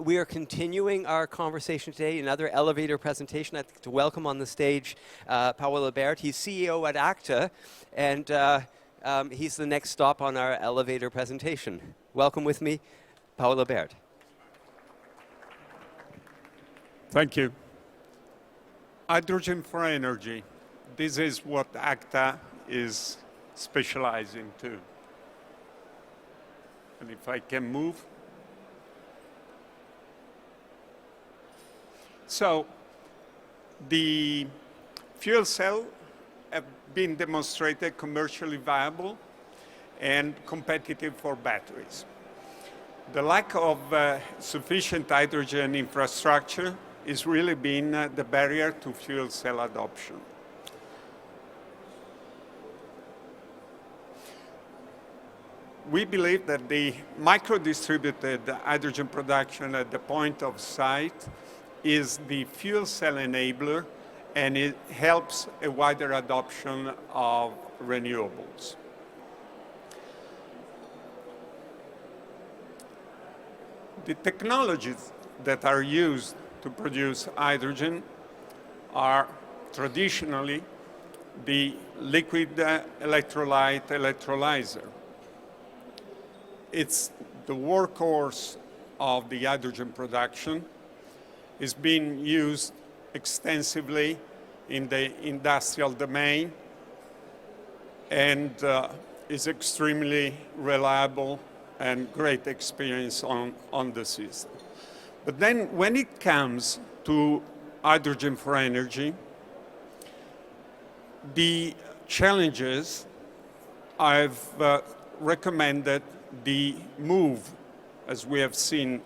We are continuing our conversation today, another elevator presentation. I'd like to welcome on the stage Paolo Bert. He's CEO at Acta, and he's the next stop on our elevator presentation. Welcome with me, Paolo Bert. Thank you. Hydrogen for energy. This is what Acta is specializing to. And if I can move. So the fuel cell have been demonstrated commercially viable and competitive for batteries. The lack of sufficient hydrogen infrastructure is really been the barrier to fuel cell adoption. We believe that the micro-distributed hydrogen production at the point of site is the fuel cell enabler, and it helps a wider adoption of renewables. The technologies that are used to produce hydrogen are traditionally the liquid electrolyte electrolyzer. It's the workhorse of the hydrogen production. It's been used extensively in the industrial domain and is extremely reliable and great experience on the system. But then when it comes to hydrogen for energy, the challenges, I've recommended the move, as we have seen,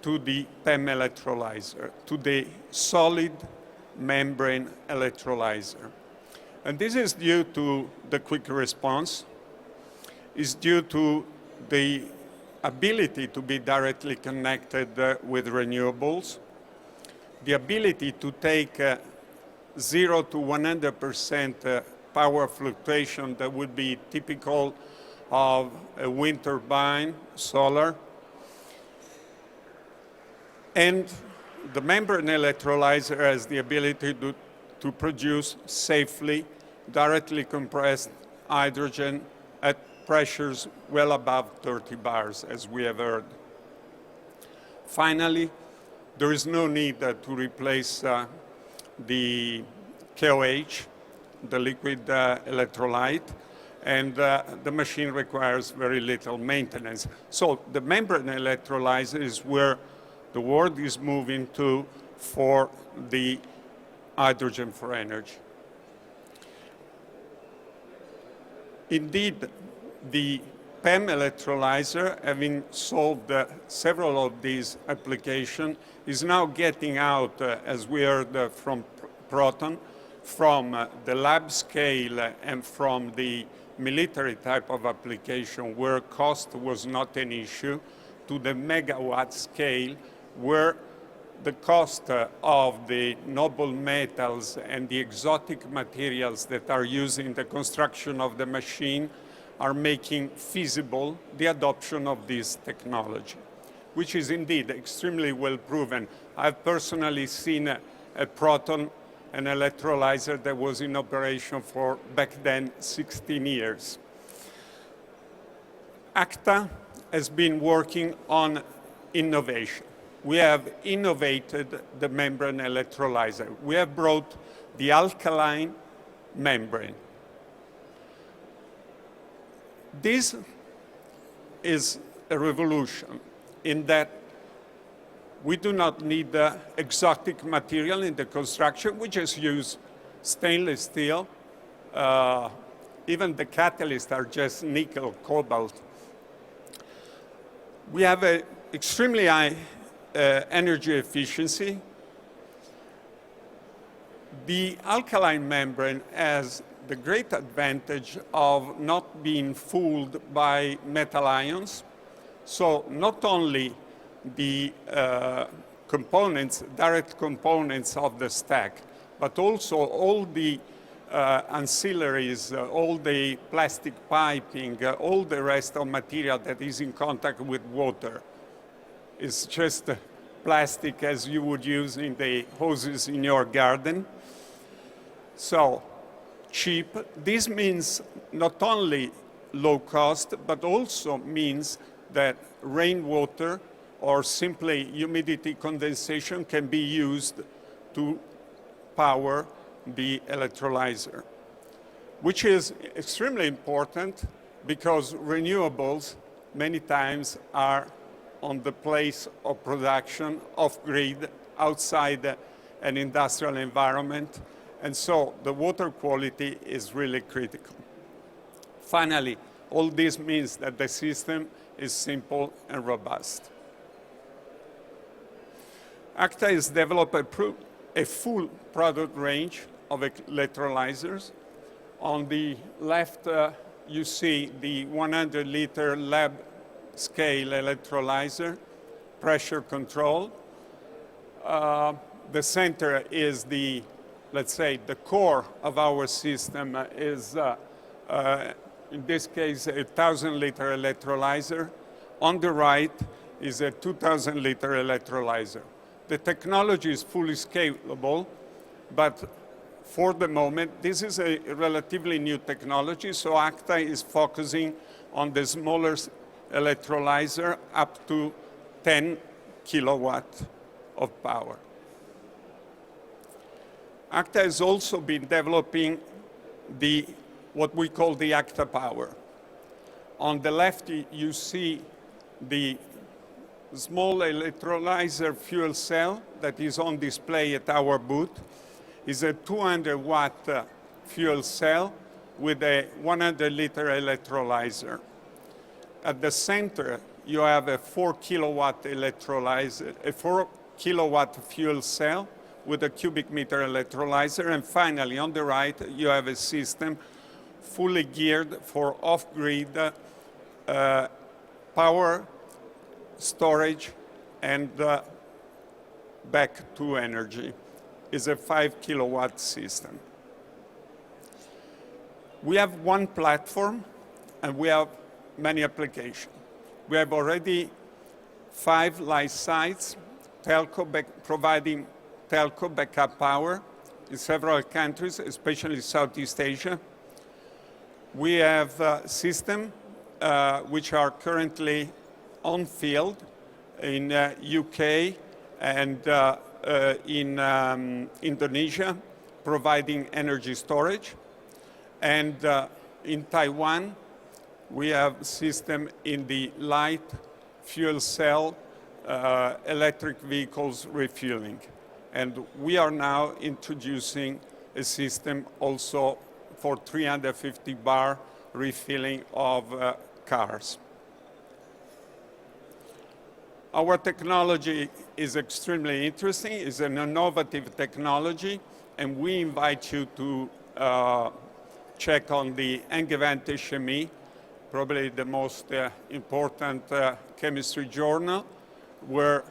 to the PEM electrolyzer, to the solid membrane electrolyzer. And this is due to the quick response, is due to the ability to be directly connected with renewables, the ability to take 0 to 100% power fluctuation that would be typical of a wind turbine, solar, and the membrane electrolyzer has the ability to produce safely directly compressed hydrogen at pressures well above 30 bars, as we have heard. Finally, there is no need to replace the KOH, the liquid electrolyte, and the machine requires very little maintenance. So the membrane electrolyzer is where the world is moving to for the hydrogen for energy. Indeed, the PEM electrolyzer, having solved several of these applications, is now getting out, as we heard from Proton, from the lab scale and from the military type of application where cost was not an issue, to the megawatt scale where the cost of the noble metals and the exotic materials that are used in the construction of the machine are making feasible the adoption of this technology, which is indeed extremely well proven. I've personally seen a Proton, an electrolyzer that was in operation for, back then, 16 years. Acta has been working on innovation. We have innovated the membrane electrolyzer. We have brought the alkaline membrane. This is a revolution in that we do not need exotic material in the construction. We just use stainless steel. Even the catalysts are just nickel, cobalt. We have an extremely high energy efficiency. The alkaline membrane has the great advantage of not being fooled by metal ions. So not only the components, direct components of the stack, but also all the ancillaries, all the plastic piping, all the rest of material that is in contact with water It's just plastic as you would use in the hoses in your garden. So cheap. This means not only low cost, but also means that rainwater or simply humidity condensation can be used to power the electrolyzer, which is extremely important because renewables many times are on the place of production, off-grid, outside an industrial environment, and so the water quality is really critical. Finally, all this means that the system is simple and robust. Acta has developed a full product range of electrolyzers. On the left, you see the 100-liter lab-scale electrolyzer, pressure control. The center is the, let's say, the core of our system is, in this case, a 1,000-liter electrolyzer. On the right is a 2,000-liter electrolyzer. The technology is fully scalable, but for the moment, this is a relatively new technology, so Acta is focusing on the smaller electrolyzer up to 10 kilowatts of power. Acta has also been developing what we call the Acta Power. On the left, you see the small electrolyzer fuel cell that is on display at our booth. It's a 200-watt fuel cell with a 100-liter electrolyzer. At the center, you have a 4-kilowatt electrolyzer, a 4-kilowatt fuel cell with a cubic meter electrolyzer. And finally, on the right, you have a system fully geared for off-grid power, storage, and back to energy. Is a 5-kilowatt system. We have one platform, and we have many applications. We have already 5 live sites providing telco backup power in several countries, especially Southeast Asia. We have systems which are currently on field in UK and in Indonesia, providing energy storage. And in Taiwan, we have a system in the light fuel cell electric vehicles refueling. And we are now introducing a system also for 350 bar refilling of cars. Our technology is extremely interesting. It's an innovative technology, and we invite you to check on the Angewandte Chemie, probably the most important chemistry journal, where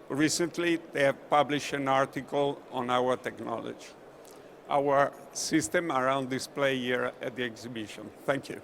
recently they have published an article on our technology. Our system are on display here at the exhibition. Thank you.